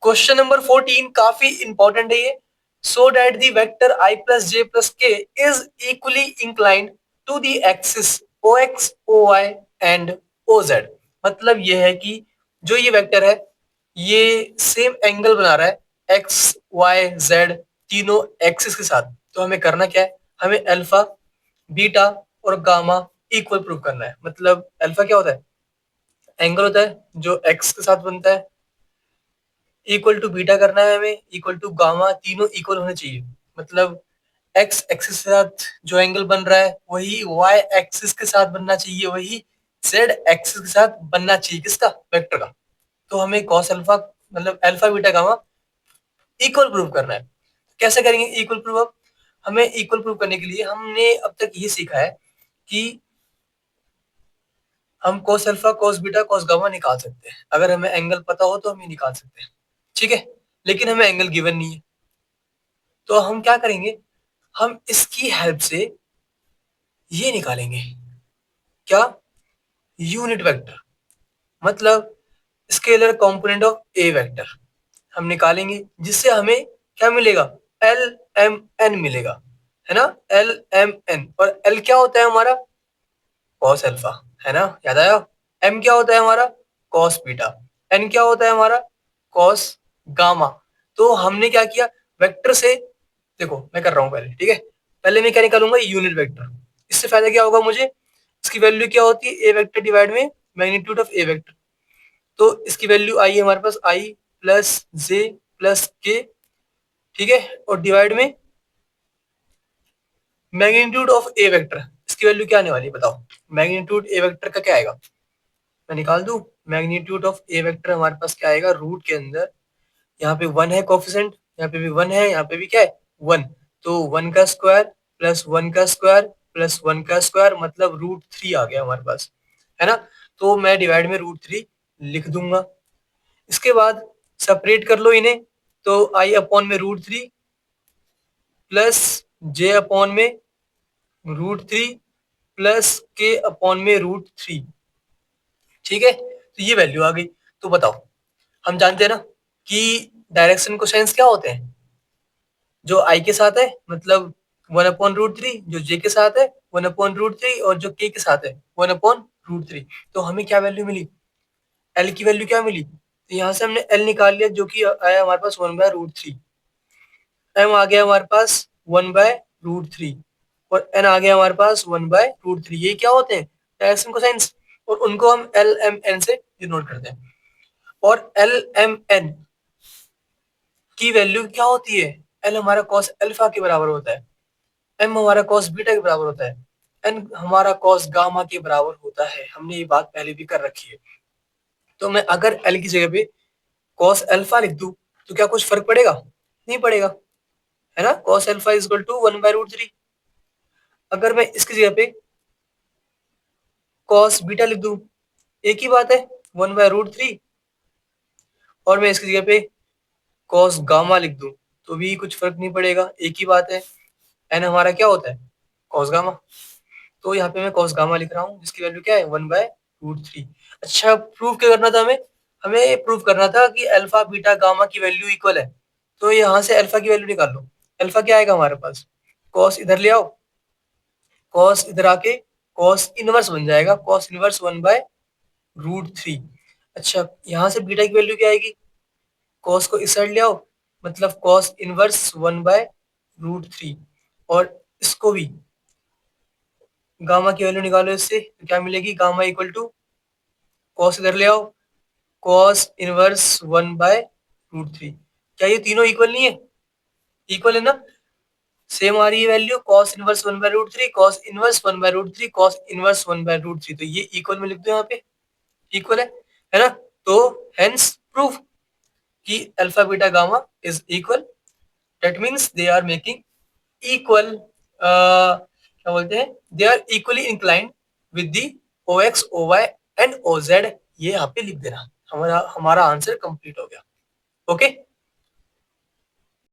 Question number 14 काफी important है ये। So that the vector I plus J plus K is equally inclined to the axis O X O Y and O Z. मतलब ये है कि जो ये वेक्टर है ये सेम एंगल बना रहा है एक्स वाई जेड तीनों एक्सिस के साथ। तो हमें करना क्या है, हमें अल्फा बीटा और गामा इक्वल प्रूव करना है। मतलब अल्फा क्या होता है, एंगल होता है जो एक्स के साथ बनता है, इक्वल टू बीटा करना है हमें, इक्वल टू गामा, तीनों इक्वल होने चाहिए। मतलब एक्स एक्सिस के साथ जो एंगल बन रहा है वही वाई एक्सिस के साथ बनना चाहिए, वही जेड एक्सिस के साथ बनना चाहिए, किसका, वेक्टर का। तो हमें कॉस अल्फा मतलब alpha beta gamma equal prove करना है। कैसे करेंगे इक्वल प्रूव? अब हमें इक्वल प्रूव करने के लिए हमने अब तक ये सीखा है कि हम cos alpha cos beta cos gamma निकाल सकते हैं। अगर हमें एंगल पता हो तो हम ये निकाल सकते हैं, ठीक है। लेकिन हमें एंगल गिवन नहीं है, तो हम क्या करेंगे, हम इसकी हेल्प से ये निकालेंगे, क्या, यूनिट वेक्टर, मतलब scalar component of A vector हम निकालेंगे, जिससे हमें क्या मिलेगा, एल एम एन मिलेगा, है ना, एल एम एन। और एल क्या होता है हमारा, कॉस अल्फा, है ना, याद आया। एम क्या होता है हमारा, कॉस बीटा। एन क्या होता है हमारा, कॉस गामा। तो हमने क्या किया, वेक्टर से, देखो मैं कर रहा हूं पहले, ठीक है। पहले मैं क्या निकालूंगा, यूनिट वेक्टर। इससे फायदा क्या होगा मुझे, इसकी वैल्यू क्या होती है, ए वेक्टर डिवाइड में मैग्नीट्यूड ऑफ ए वेक्टर। तो इसकी वैल्यू आई है हमारे पास, आई प्लस जे प्लस के, ठीक है, और डिवाइड में मैग्नीट्यूड ऑफ ए वेक्टर। इसकी वैल्यू क्या आने वाली है बताओ, मैग्नीट्यूड ए वेक्टर का क्या आएगा, मैं निकाल दूं। मैग्नीट्यूड ऑफ ए वेक्टर हमारे पास क्या आएगा, रूट के अंदर, यहाँ पे वन है कोफिशिएंट, यहाँ पे भी वन है, यहाँ पे भी क्या है, वन। तो वन का स्क्वायर प्लस वन का स्क्वायर प्लस वन का स्क्वायर, मतलब रूट थ्री आ गया हमारे पास, है ना। तो मैं डिवाइड में रूट थ्री लिख दूंगा। इसके बाद सेपरेट कर लो इन्हें, तो आई अपॉन में root three plus J upon में root three plus K upon में रूट थ्री, ठीक है। तो ये वैल्यू आ गई। तो बताओ, हम जानते हैं ना कि डायरेक्शन कोसाइंस क्या होते हैं, जो आई के साथ है मतलब वन अपॉन रूट थ्री, जो जे के साथ है वन अपॉन रूट थ्री, और जो के साथ है वन अपॉन रूट थ्री। तो हमें क्या वैल्यू मिली, एल की वैल्यू क्या मिली, तो यहाँ से हमने एल निकाल लिया, जो कि आया हमारे पास one by root three. M आ गया हमारे पास वन बाय रूट थ्री, और एन आ गया हमारे पास वन बाय रूट थ्री। ये क्या होते हैं, डायरेक्शन कोसाइंस, और उनको हम एल एम एन से डिनोट करते हैं। और एल एम एन की वैल्यू क्या होती है, एल हमारा कॉस अल्फा के बराबर होता है, एम हमारा कॉस बीटा के बराबर होता है, एन हमारा कॉस गामा के बराबर होता है। हमने ये बात पहले भी कर रखी है। तो मैं अगर एल की जगह पे कॉस अल्फा लिख दूं तो क्या कुछ फर्क पड़ेगा, नहीं पड़ेगा, है ना। Cos alpha is equal to one by root three. अगर मैं इसकी जगह पे कॉस बीटा लिख दूं, एक ही बात है, वन बाय रूट थ्री। और मैं इसकी जगह पे कॉस गामा लिख दूं तो भी कुछ फर्क नहीं पड़ेगा, एक ही बात है। एन हमारा क्या होता है, कॉस गामा। तो यहाँ पे मैं कॉस गामा लिख रहा हूँ, जिसकी वैल्यू क्या है, वन बाय रूट थ्री। अच्छा, प्रूव क्या करना था हमें, हमें प्रूव करना था कि अल्फा बीटा गामा की वैल्यू इक्वल है। तो यहाँ से अल्फा की वैल्यू निकाल लो। अल्फा क्या आएगा हमारे पास, कॉस इधर ले आओ, कॉस इधर आके कॉस इनवर्स बन जाएगा, cos inverse one by root three. अच्छा, यहाँ से बीटा की वैल्यू क्या आएगी, कॉस को इस साइड ले आओ, मतलब cos inverse one by root three. और इसको भी गामा की वैल्यू निकालो इससे, तो क्या मिलेगी, गामा इक्वल टू कॉस इधर ले आओ, cos inverse one by root three. क्या ये तीनों इक्वल नहीं है, इक्वल है ना, सेम आ रही है value, cos inverse one by root three, cos inverse one by root three, cos inverse one by root three. तो ये इक्वल में लिख दो, यहाँ पे इक्वल है ना। तो हेंस प्रूफ कि alpha beta gamma is equal, that means they are making equal, क्या बोलते हैं, they are equally inclined with the O X O Y and O Z. ये यहाँ पे लिख देना, हमारा हमारा आंसर कंप्लीट हो गया। ओके।